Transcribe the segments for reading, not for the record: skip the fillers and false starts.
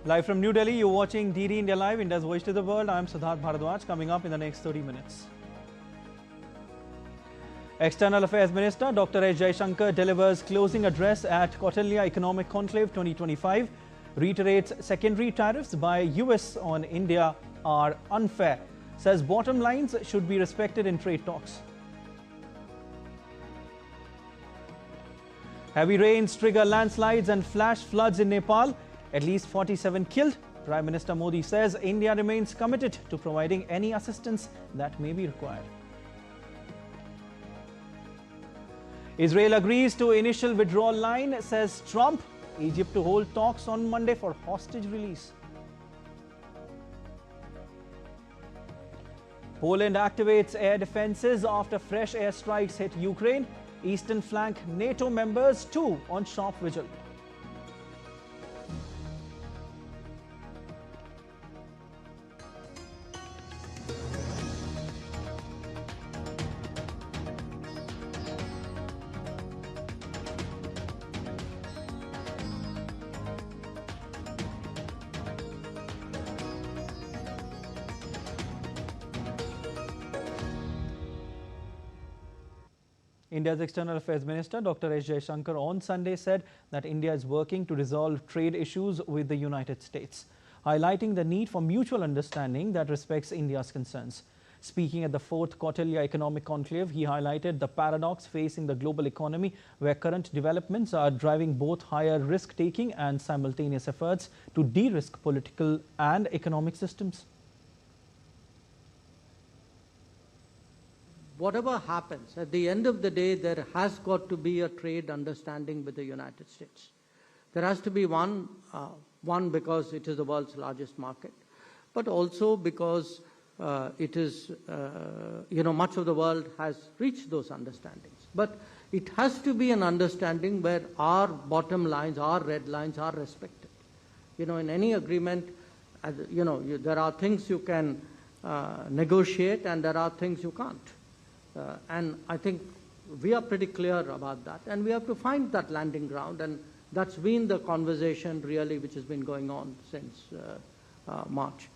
Live from New Delhi, you're watching DD India Live, India's Voice to the World. I'm Siddharth Bharadwaj. Coming up in the next 30 minutes. External Affairs Minister Dr. Jaishankar delivers closing address at Kautilya Economic Conclave 2025, reiterates secondary tariffs by US on India are unfair, says bottom lines should be respected in trade talks. Heavy rains trigger landslides and flash floods in Nepal. At least 47 killed. Prime Minister Modi says India remains committed to providing any assistance that may be required. Israel agrees to initial withdrawal line, says Trump. Egypt to hold talks on Monday for hostage release. Poland activates air defenses after fresh airstrikes hit Ukraine. Eastern flank NATO members too on sharp vigil. India's External Affairs Minister Dr. Jaishankar on Sunday said that India is working to resolve trade issues with the United States, highlighting the need for mutual understanding that respects India's concerns. Speaking at the 4th Kautilya Economic Conclave, he highlighted the paradox facing the global economy, where current developments are driving both higher risk-taking and simultaneous efforts to de-risk political and economic systems. Whatever happens, at the end of the day, there has got to be a trade understanding with the United States. There has to be one because it is the world's largest market, but also because it is, much of the world has reached those understandings. But it has to be an understanding where our bottom lines, our red lines are respected. In any agreement, there are things you can negotiate and there are things you can't. And I think we are pretty clear about that, and we have to find that landing ground, and that's been the conversation really which has been going on since March.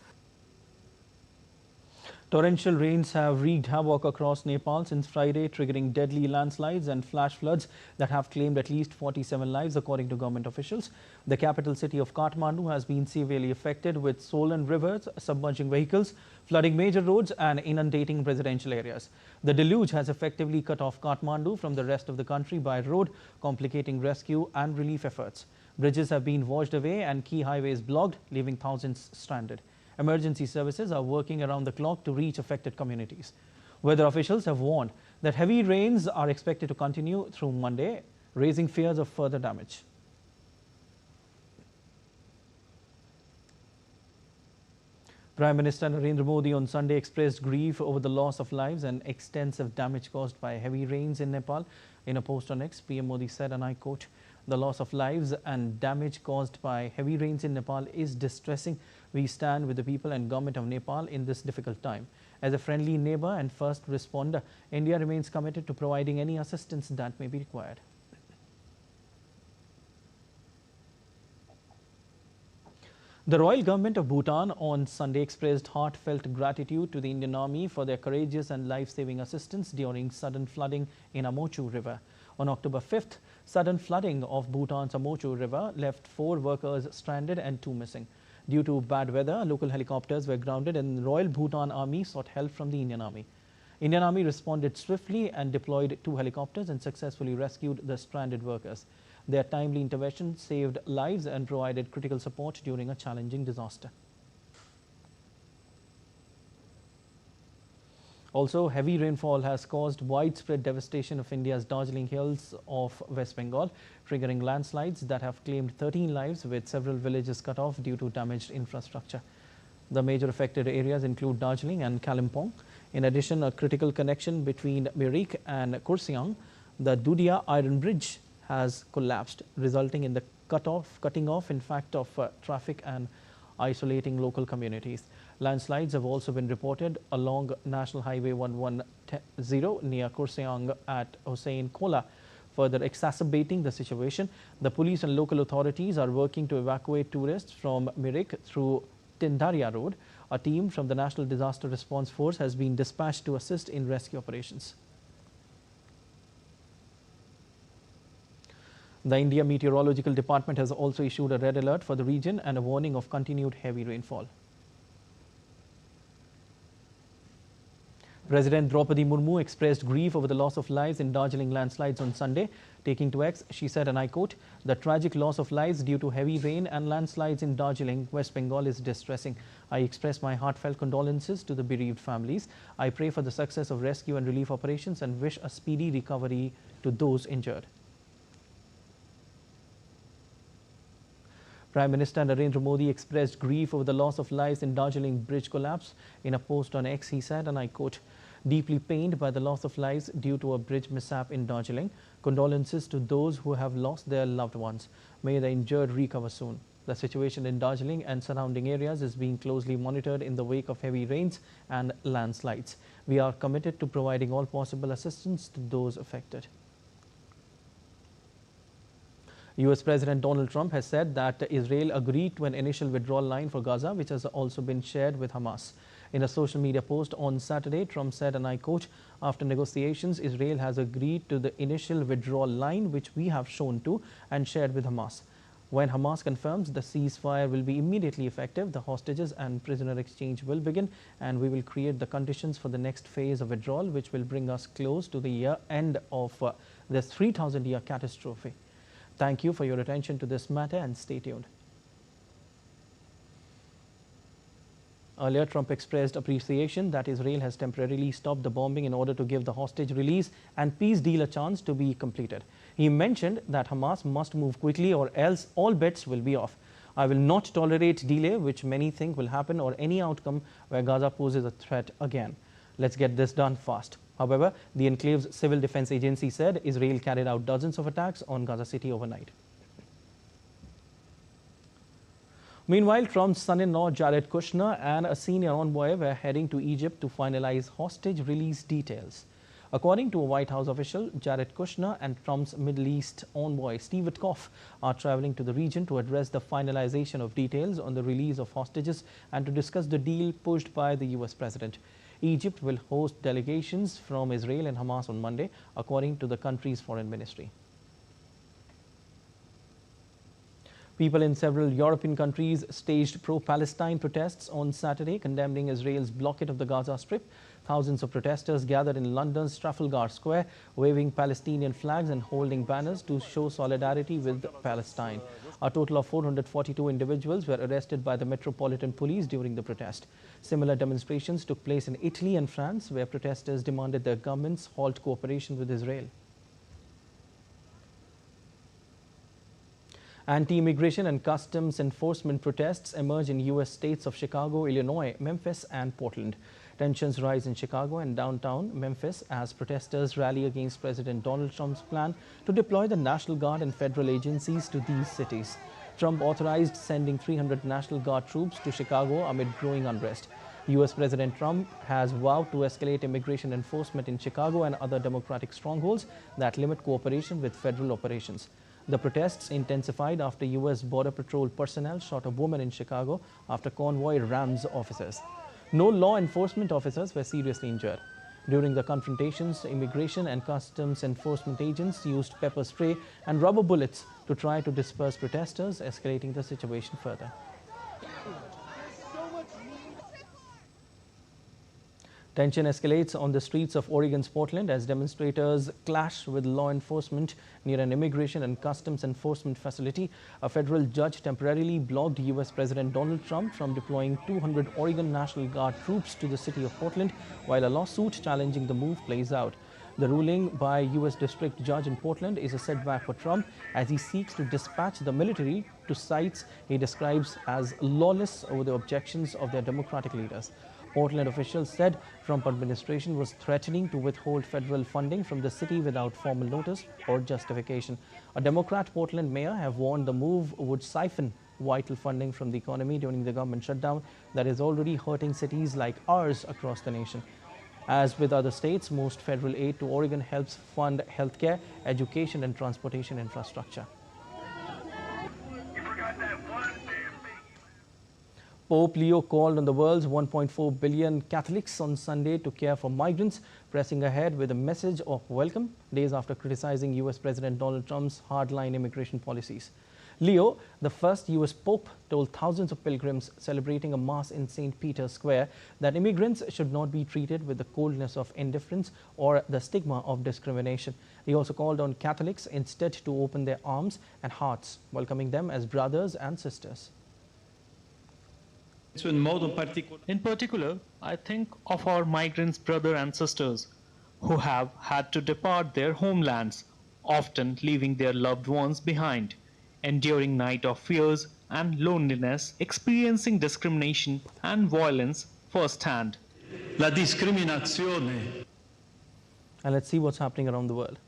Torrential rains have wreaked havoc across Nepal since Friday, triggering deadly landslides and flash floods that have claimed at least 47 lives, according to government officials. The capital city of Kathmandu has been severely affected, with swollen rivers submerging vehicles, flooding major roads and inundating residential areas. The deluge has effectively cut off Kathmandu from the rest of the country by road, complicating rescue and relief efforts. Bridges have been washed away and key highways blocked, leaving thousands stranded. Emergency services are working around the clock to reach affected communities. Weather officials have warned that heavy rains are expected to continue through Monday, raising fears of further damage. Prime Minister Narendra Modi on Sunday expressed grief over the loss of lives and extensive damage caused by heavy rains in Nepal. In a post on X, PM Modi said, and I quote, "The loss of lives and damage caused by heavy rains in Nepal is distressing. We stand with the people and government of Nepal in this difficult time. As a friendly neighbor and first responder, India remains committed to providing any assistance that may be required." The Royal Government of Bhutan on Sunday expressed heartfelt gratitude to the Indian Army for their courageous and life-saving assistance during sudden flooding in Amochu River. On October 5th, sudden flooding of Bhutan's Amochu River left 4 workers stranded and 2 missing. Due to bad weather, local helicopters were grounded and the Royal Bhutan Army sought help from the Indian Army. Indian Army responded swiftly and deployed 2 helicopters and successfully rescued the stranded workers. Their timely intervention saved lives and provided critical support during a challenging disaster. Also, heavy rainfall has caused widespread devastation of India's Darjeeling Hills of West Bengal, triggering landslides that have claimed 13 lives, with several villages cut off due to damaged infrastructure. The major affected areas include Darjeeling and Kalimpong. In addition, a critical connection between Mirik and Kurseong, the Dudia Iron Bridge, has collapsed, resulting in the cutting off of traffic and isolating local communities. Landslides have also been reported along National Highway 110 near Kurseong at Hossain Kola. further exacerbating the situation. The police and local authorities are working to evacuate tourists from Mirik through Tindaria Road. A team from the National Disaster Response Force has been dispatched to assist in rescue operations. The India Meteorological Department has also issued a red alert for the region and a warning of continued heavy rainfall. President Draupadi Murmu expressed grief over the loss of lives in Darjeeling landslides on Sunday. Taking to X, she said, and I quote, "The tragic loss of lives due to heavy rain and landslides in Darjeeling, West Bengal is distressing. I express my heartfelt condolences to the bereaved families. I pray for the success of rescue and relief operations and wish a speedy recovery to those injured." Prime Minister Narendra Modi expressed grief over the loss of lives in Darjeeling bridge collapse. In a post on X, he said, and I quote, "Deeply pained by the loss of lives due to a bridge mishap in Darjeeling. Condolences to those who have lost their loved ones. May the injured recover soon." The situation in Darjeeling and surrounding areas is being closely monitored in the wake of heavy rains and landslides. We are committed to providing all possible assistance to those affected. US President Donald Trump has said that Israel agreed to an initial withdrawal line for Gaza, which has also been shared with Hamas. In a social media post on Saturday, Trump said, and I quote, "After negotiations, Israel has agreed to the initial withdrawal line, which we have shown to and shared with Hamas. When Hamas confirms the ceasefire will be immediately effective, the hostages and prisoner exchange will begin, and we will create the conditions for the next phase of withdrawal, which will bring us close to the end of this 3,000-year catastrophe." Thank you for your attention to this matter and stay tuned. Earlier, Trump expressed appreciation that Israel has temporarily stopped the bombing in order to give the hostage release and peace deal a chance to be completed. He mentioned that Hamas must move quickly or else all bets will be off. "I will not tolerate delay, which many think will happen, or any outcome where Gaza poses a threat again. Let's get this done fast." However, the enclave's civil defense agency said Israel carried out dozens of attacks on Gaza City overnight. Meanwhile, Trump's son-in-law Jared Kushner and a senior envoy were heading to Egypt to finalize hostage release details. According to a White House official, Jared Kushner and Trump's Middle East envoy Steve Witkoff are traveling to the region to address the finalization of details on the release of hostages and to discuss the deal pushed by the US president. Egypt will host delegations from Israel and Hamas on Monday, according to the country's foreign ministry. People in several European countries staged pro-Palestine protests on Saturday, condemning Israel's blockade of the Gaza Strip. Thousands of protesters gathered in London's Trafalgar Square, waving Palestinian flags and holding banners to show solidarity with Palestine. A total of 442 individuals were arrested by the Metropolitan Police during the protest. Similar demonstrations took place in Italy and France, where protesters demanded their governments halt cooperation with Israel. Anti-immigration and customs enforcement protests emerge in U.S. states of Chicago, Illinois, Memphis, and Portland. Tensions rise in Chicago and downtown Memphis as protesters rally against President Donald Trump's plan to deploy the National Guard and federal agencies to these cities. Trump authorized sending 300 National Guard troops to Chicago amid growing unrest. U.S. President Trump has vowed to escalate immigration enforcement in Chicago and other Democratic strongholds that limit cooperation with federal operations. The protests intensified after U.S. Border Patrol personnel shot a woman in Chicago after convoy rams officers. No law enforcement officers were seriously injured. During the confrontations, immigration and customs enforcement agents used pepper spray and rubber bullets to try to disperse protesters, escalating the situation further. Tension escalates on the streets of Oregon's Portland as demonstrators clash with law enforcement near an immigration and customs enforcement facility. A federal judge temporarily blocked U.S. President Donald Trump from deploying 200 Oregon National Guard troops to the city of Portland, while a lawsuit challenging the move plays out. The ruling by U.S. District Judge in Portland is a setback for Trump as he seeks to dispatch the military to sites he describes as lawless over the objections of their Democratic leaders. Portland officials said Trump administration was threatening to withhold federal funding from the city without formal notice or justification. A Democrat Portland mayor have warned the move would siphon vital funding from the economy during the government shutdown that is already hurting cities like ours across the nation. As with other states, most federal aid to Oregon helps fund healthcare, education and transportation infrastructure. Pope Leo called on the world's 1.4 billion Catholics on Sunday to care for migrants, pressing ahead with a message of welcome days after criticizing U.S. President Donald Trump's hardline immigration policies. Leo, the first U.S. Pope, told thousands of pilgrims celebrating a mass in St. Peter's Square that immigrants should not be treated with the coldness of indifference or the stigma of discrimination. He also called on Catholics instead to open their arms and hearts, welcoming them as brothers and sisters. In particular, I think of our migrants' brothers and sisters who have had to depart their homelands, often leaving their loved ones behind, enduring night of fears and loneliness, experiencing discrimination and violence firsthand. La discriminazione. And let's see what's happening around the world.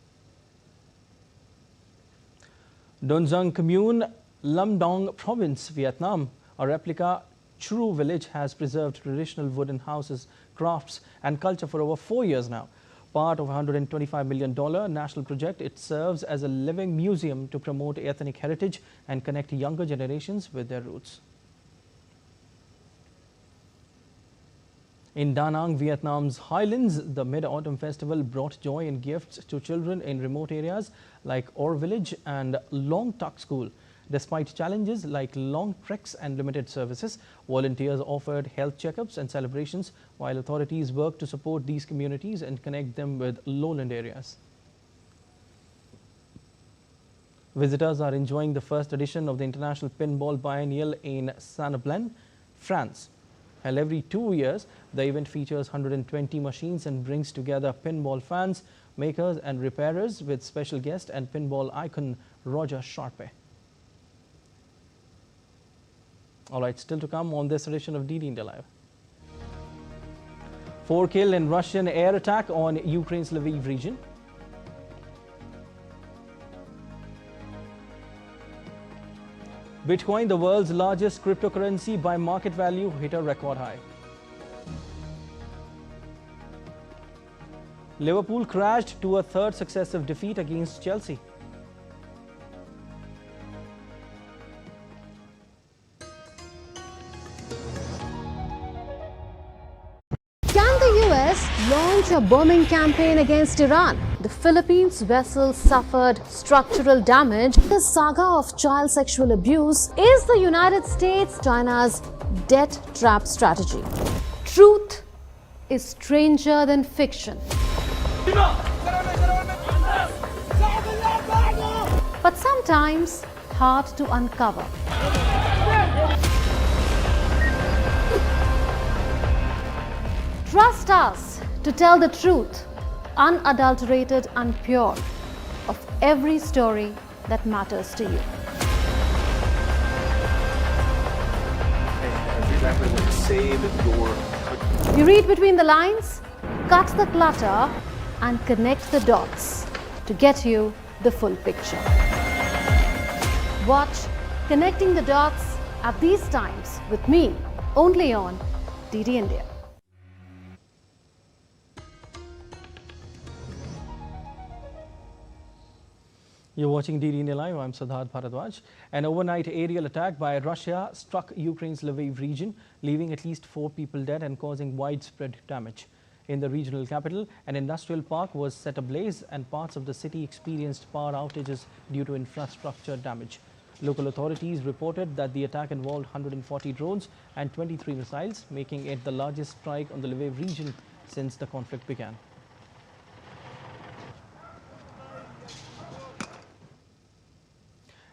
Don Giang Commune, Lam Dong Province, Vietnam, a replica True village has preserved traditional wooden houses, crafts and culture for over 4 years now. Part of a $125 million national project, it serves as a living museum to promote ethnic heritage and connect younger generations with their roots. In Da Nang, Vietnam's highlands, the Mid-Autumn Festival brought joy and gifts to children in remote areas like Or Village and Long Tuck School. Despite challenges like long treks and limited services, volunteers offered health checkups and celebrations, while authorities worked to support these communities and connect them with lowland areas. Visitors are enjoying the first edition of the International Pinball Biennial in Saint-Blaise, France. Held every 2 years, the event features 120 machines and brings together pinball fans, makers and repairers with special guest and pinball icon Roger Sharpe. All right, still to come on this edition of DD India Live. 4 killed in Russian air attack on Ukraine's Lviv region. Bitcoin, the world's largest cryptocurrency by market value, hit a record high. Liverpool crashed to a third successive defeat against Chelsea. Launch a bombing campaign against Iran. The Philippines vessel suffered structural damage. The saga of child sexual abuse is the United States China's debt trap strategy. Truth is stranger than fiction. But sometimes hard to uncover. Trust us to tell the truth, unadulterated and pure, of every story that matters to you. Remember to save your country. You read between the lines, cut the clutter, and connect the dots to get you the full picture. Watch Connecting the Dots at these times with me, only on DD India. You're watching DD India Live. I'm Siddharth Bharadwaj. An overnight aerial attack by Russia struck Ukraine's Lviv region, leaving at least 4 people dead and causing widespread damage. In the regional capital, an industrial park was set ablaze and parts of the city experienced power outages due to infrastructure damage. Local authorities reported that the attack involved 140 drones and 23 missiles, making it the largest strike on the Lviv region since the conflict began.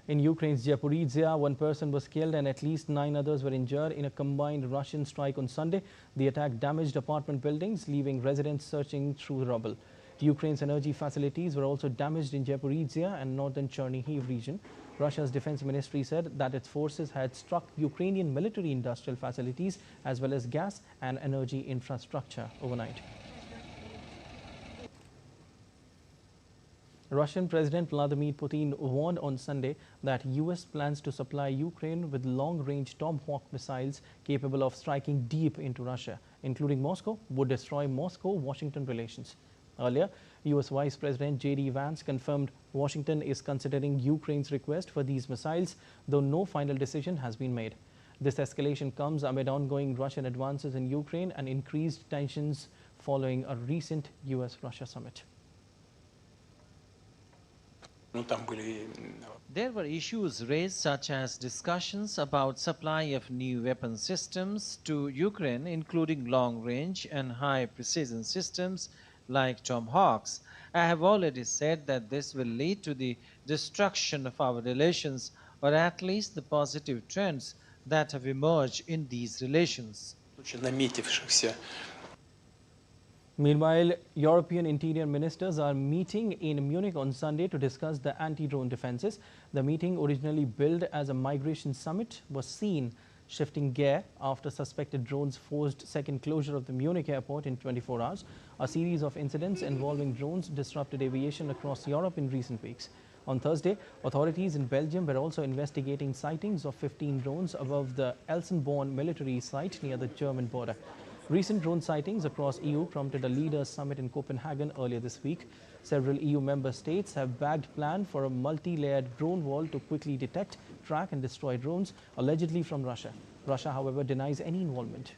In Ukraine's Zaporizhzhia, 1 person was killed and at least 9 others were injured in a combined Russian strike on Sunday. The attack damaged apartment buildings, leaving residents searching through rubble. Ukraine's energy facilities were also damaged in Zaporizhzhia and northern Chernihiv region. Russia's defense ministry said that its forces had struck Ukrainian military industrial facilities as well as gas and energy infrastructure overnight. Russian President Vladimir Putin warned on Sunday that U.S. plans to supply Ukraine with long-range Tomahawk missiles capable of striking deep into Russia including Moscow, would destroy Moscow-Washington relations. Earlier, U.S. Vice President J.D. Vance confirmed Washington is considering Ukraine's request for these missiles, though no final decision has been made. This escalation comes amid ongoing Russian advances in Ukraine and increased tensions following a recent U.S.-Russia summit. There were issues raised such as discussions about supply of new weapon systems to Ukraine, including long-range and high-precision systems like Tomahawks. I have already said that this will lead to the destruction of our relations, or at least the positive trends that have emerged in these relations. Meanwhile, European interior ministers are meeting in Munich on Sunday to discuss the anti-drone defenses. The meeting, originally billed as a migration summit, was seen shifting gear after suspected drones forced second closure of the Munich airport in 24 hours. A series of incidents involving drones disrupted aviation across Europe in recent weeks. On Thursday, authorities in Belgium were also investigating sightings of 15 drones above the Elsenborn military site near the German border. Recent drone sightings across EU prompted a leaders' summit in Copenhagen earlier this week. Several EU member states have backed plan for a multi-layered drone wall to quickly detect, track and destroy drones allegedly from Russia. Russia, however, denies any involvement.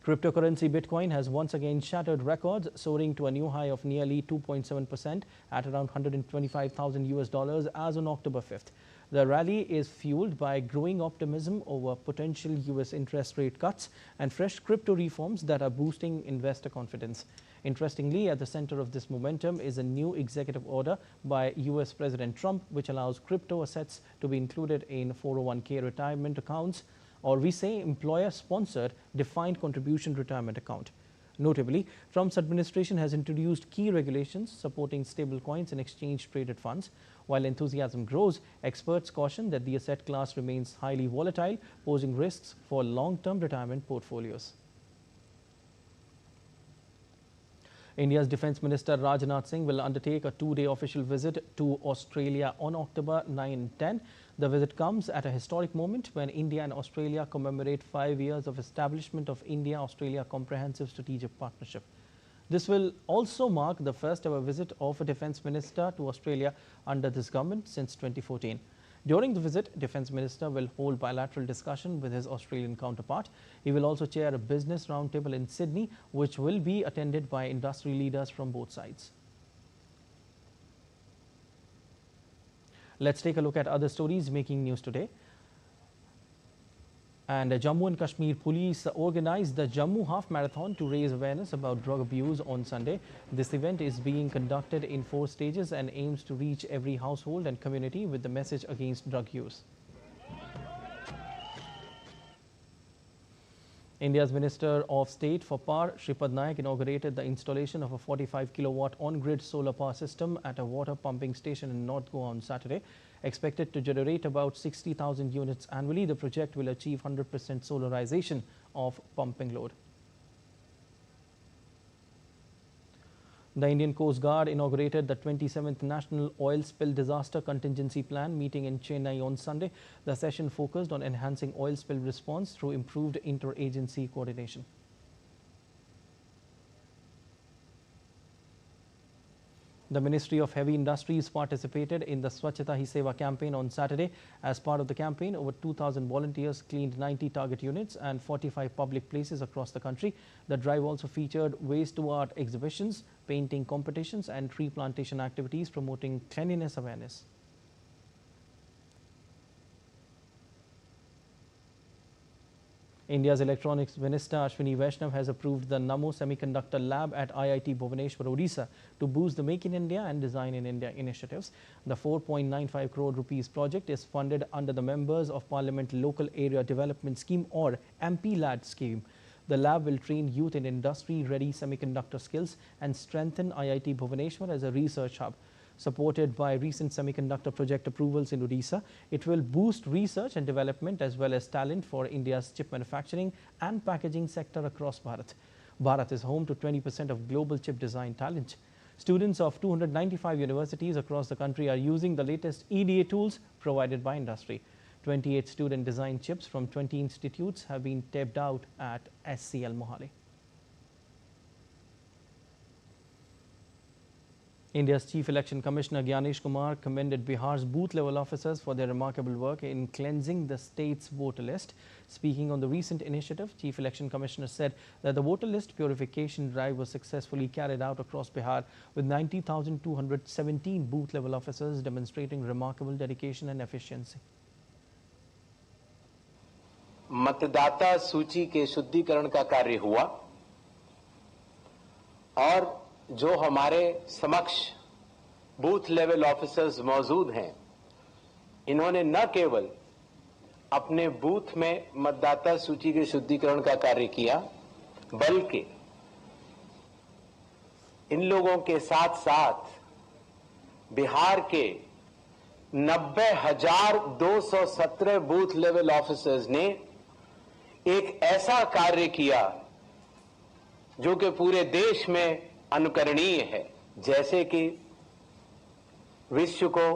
Cryptocurrency Bitcoin has once again shattered records, soaring to a new high of nearly 2.7% at around $125,000 as on October 5th. The rally is fueled by growing optimism over potential U.S. interest rate cuts and fresh crypto reforms that are boosting investor confidence. Interestingly, at the center of this momentum is a new executive order by U.S. President Trump, which allows crypto assets to be included in 401k retirement accounts, or we say employer-sponsored defined contribution retirement account. Notably, Trump's administration has introduced key regulations supporting stablecoins and exchange-traded funds. While enthusiasm grows, experts caution that the asset class remains highly volatile, posing risks for long-term retirement portfolios. India's Defence Minister Rajnath Singh will undertake a two-day official visit to Australia on October 9 and 10. The visit comes at a historic moment when India and Australia commemorate 5 years of establishment of India-Australia Comprehensive Strategic Partnership. This will also mark the first ever visit of a Defence Minister to Australia under this government since 2014. During the visit, Defence Minister will hold bilateral discussion with his Australian counterpart. He will also chair a business roundtable in Sydney, which will be attended by industry leaders from both sides. Let's take a look at other stories making news today. And Jammu and Kashmir Police organized the Jammu Half Marathon to raise awareness about drug abuse on Sunday. This event is being conducted in 4 stages and aims to reach every household and community with the message against drug use. India's Minister of State for Power, Shripad Naik, inaugurated the installation of a 45 kilowatt on-grid solar power system at a water pumping station in North Goa on Saturday. Expected to generate about 60,000 units annually, the project will achieve 100% solarization of pumping load. The Indian Coast Guard inaugurated the 27th National Oil Spill Disaster Contingency Plan meeting in Chennai on Sunday. The session focused on enhancing oil spill response through improved interagency coordination. The Ministry of Heavy Industries participated in the Swachhata Hi Seva campaign on Saturday. As part of the campaign, over 2,000 volunteers cleaned 90 target units and 45 public places across the country. The drive also featured waste to art exhibitions, painting competitions and tree plantation activities promoting cleanliness awareness. India's Electronics Minister Ashwini Vaishnav has approved the Namo Semiconductor Lab at IIT Bhubaneswar, Odisha to boost the Make in India and Design in India initiatives. The 4.95 crore rupees project is funded under the Members of Parliament Local Area Development Scheme, or MP-LAD scheme. The lab will train youth in industry-ready semiconductor skills and strengthen IIT Bhubaneswar as a research hub. Supported by recent semiconductor project approvals in Odisha, it will boost research and development as well as talent for India's chip manufacturing and packaging sector across Bharat. Bharat is home to 20% of global chip design talent. Students of 295 universities across the country are using the latest EDA tools provided by industry. 28 student design chips from 20 institutes have been taped out at SCL Mohali. India's Chief Election Commissioner Gyanesh Kumar commended Bihar's booth-level officers for their remarkable work in cleansing the state's voter list. Speaking on the recent initiative, Chief Election Commissioner said that the voter list purification drive was successfully carried out across Bihar, with 90,217 booth-level officers demonstrating remarkable dedication and efficiency. मतदाता सूची के शुद्धिकरण का कार्य हुआ और जो हमारे समक्ष बूथ लेवल ऑफिसर्स मौजूद हैं, इन्होंने न केवल अपने बूथ में मतदाता सूची के शुद्धिकरण का कार्य किया, बल्कि इन लोगों के साथ साथ बिहार के 90,217 बूथ लेवल ऑफिसर्स ने एक ऐसा कार्य किया जो कि पूरे देश में अनुकरणीय है। जैसे कि विश्व को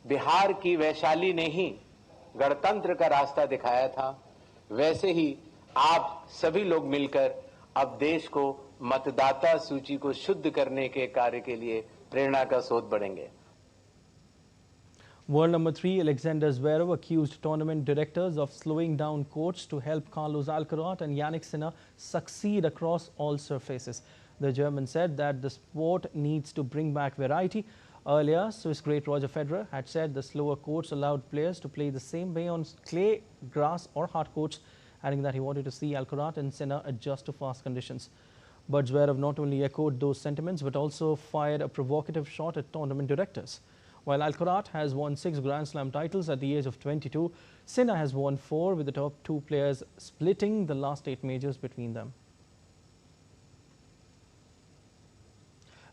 बिहार की वैशाली ने ही गणतंत्र का रास्ता दिखाया था, वैसे ही आप सभी लोग मिलकर अब देश को मतदाता सूची को शुद्ध करने के कार्य के लिए प्रेरणा का स्रोत बनेंगे। World number 3 Alexander Zverev accused tournament directors of slowing down courts to help Carlos Alcaraz and Yannick Sinner succeed across all surfaces. The German said that the sport needs to bring back variety. Earlier, Swiss great Roger Federer had said the slower courts allowed players to play the same way on clay, grass or hard courts, adding that he wanted to see Alcaraz and Sinner adjust to fast conditions. But Zverev not only echoed those sentiments but also fired a provocative shot at tournament directors. While Alcaraz has won 6 Grand Slam titles at the age of 22, Sinner has won 4, with the top 2 players splitting the last 8 majors between them.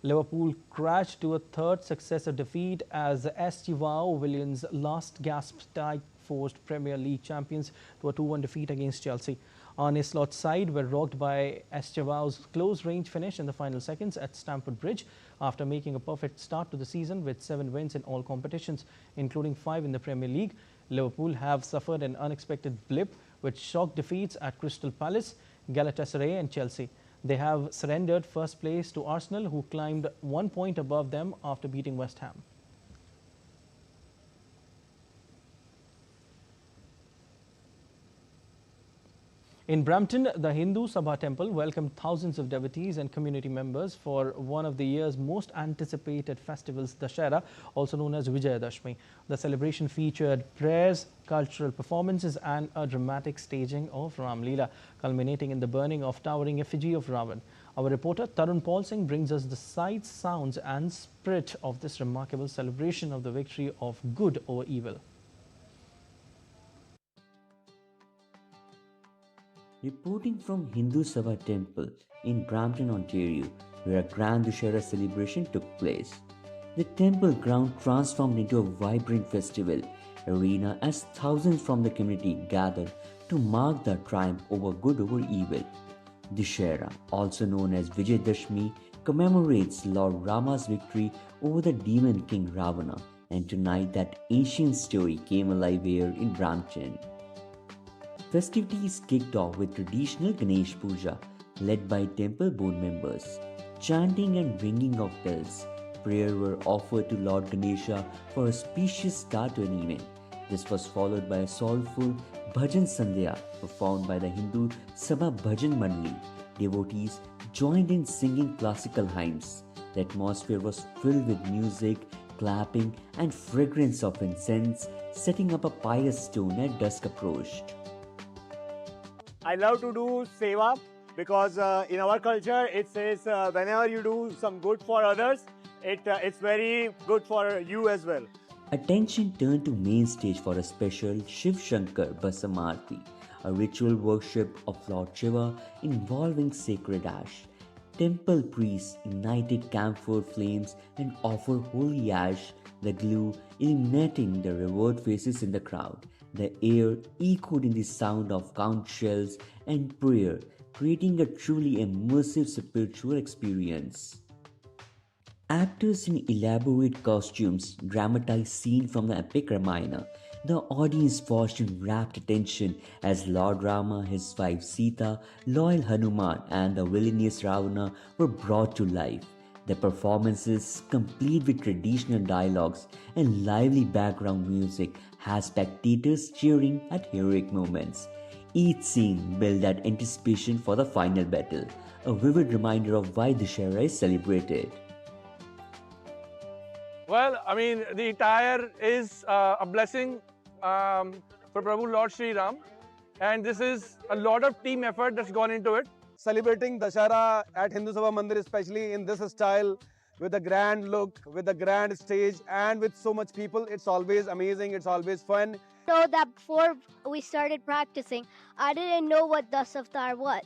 Liverpool crashed to a third successive defeat as Estevao Williams' last gasp tie forced Premier League champions to a 2-1 defeat against Chelsea. Arne Slot's side were rocked by Estevao's close-range finish in the final seconds at Stamford Bridge after making a perfect start to the season with 7 wins in all competitions, including 5 in the Premier League. Liverpool have suffered an unexpected blip with shock defeats at Crystal Palace, Galatasaray and Chelsea. They have surrendered first place to Arsenal, who climbed 1 point above them after beating West Ham. In Brampton, the Hindu Sabha Temple welcomed thousands of devotees and community members for one of the year's most anticipated festivals, Dussehra, also known as Vijayadashmi. The celebration featured prayers, cultural performances and a dramatic staging of Ram Leela, culminating in the burning of towering effigy of Ravan. Our reporter Tarun Paul Singh brings us the sights, sounds and spirit of this remarkable celebration of the victory of good over evil. Reporting from Hindu Sabha Temple in Brampton, Ontario, where a grand Dussehra celebration took place. The temple ground transformed into a vibrant festival arena as thousands from the community gathered to mark the triumph over good over evil. Dussehra, also known as Vijayadashmi, commemorates Lord Rama's victory over the demon king Ravana, and tonight that ancient story came alive here in Brampton. Festivities kicked off with traditional Ganesh Puja led by temple board members. Chanting and ringing of bells, prayers were offered to Lord Ganesha for a auspicious start to an event. This was followed by a soulful Bhajan Sandhya performed by the Hindu Sabha Bhajan Mandali. Devotees joined in singing classical hymns. The atmosphere was filled with music, clapping and fragrance of incense, setting up a pious tone as dusk approached. I love to do seva because in our culture it says whenever you do some good for others, it's very good for you as well. Attention turned to main stage for a special Shiv Shankar Basamarti, a ritual worship of Lord Shiva involving sacred ash. Temple priests ignited camphor flames and offered holy ash, the glue illuminating the revered faces in the crowd. The air echoed in the sound of conch shells and prayer, creating a truly immersive spiritual experience. Actors in elaborate costumes dramatized scenes from the epic Ramayana. the audience watched in rapt attention as Lord Rama, his wife Sita, loyal Hanuman, and the villainous Ravana were brought to life. The performances, complete with traditional dialogues and lively background music, had spectators cheering at heroic moments. Each scene built that anticipation for the final battle, a vivid reminder of why Dussehra is celebrated. Well, I mean, the attire is a blessing for Prabhu Lord Sri Ram, and this is a lot of team effort that's gone into it. Celebrating Dussehra at Hindu Sabha Mandir, especially in this style, with a grand look, with a grand stage, and with so much people, it's always amazing, it's always fun. So that before we started practicing, I didn't know what Das Avatar was.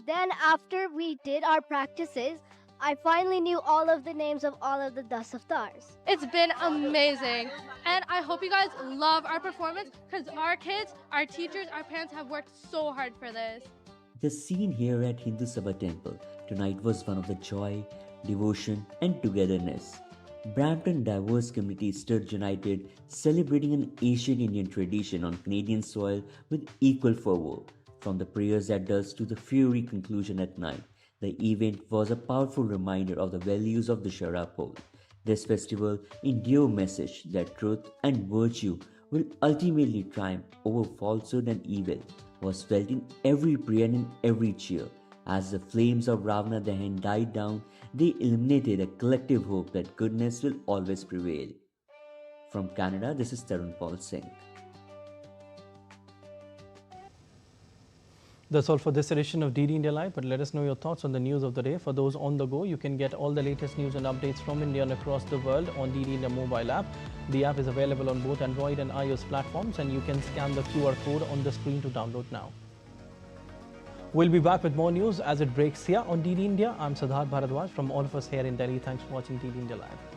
Then after we did our practices, I finally knew all of the names of all of the Das Avatars. It's been amazing, and I hope you guys love our performance because our kids, our teachers, our parents have worked so hard for this. The scene here at Hindu Sabha Temple tonight was one of the joy, devotion, and togetherness. Brampton diverse community stood united, celebrating an ancient Indian tradition on Canadian soil with equal fervor. From the prayers at dusk to the fiery conclusion at night, the event was a powerful reminder of the values of the Dussehra pole. This festival endured a message that truth and virtue will ultimately triumph over falsehood and evil, was felt in every prayer and every cheer. As the flames of Ravana Dahan died down, they illuminated a collective hope that goodness will always prevail. From Canada, this is Tarun Paul Singh. That's all for this edition of DD India Live, but let us know your thoughts on the news of the day. For those on the go, you can get all the latest news and updates from India and across the world on DD India mobile app. The app is available on both Android and iOS platforms, and you can scan the QR code on the screen to download now. We'll be back with more news as it breaks here on DD India. I'm Siddharth Bharadwaj from all of us here in Delhi. Thanks for watching DD India Live.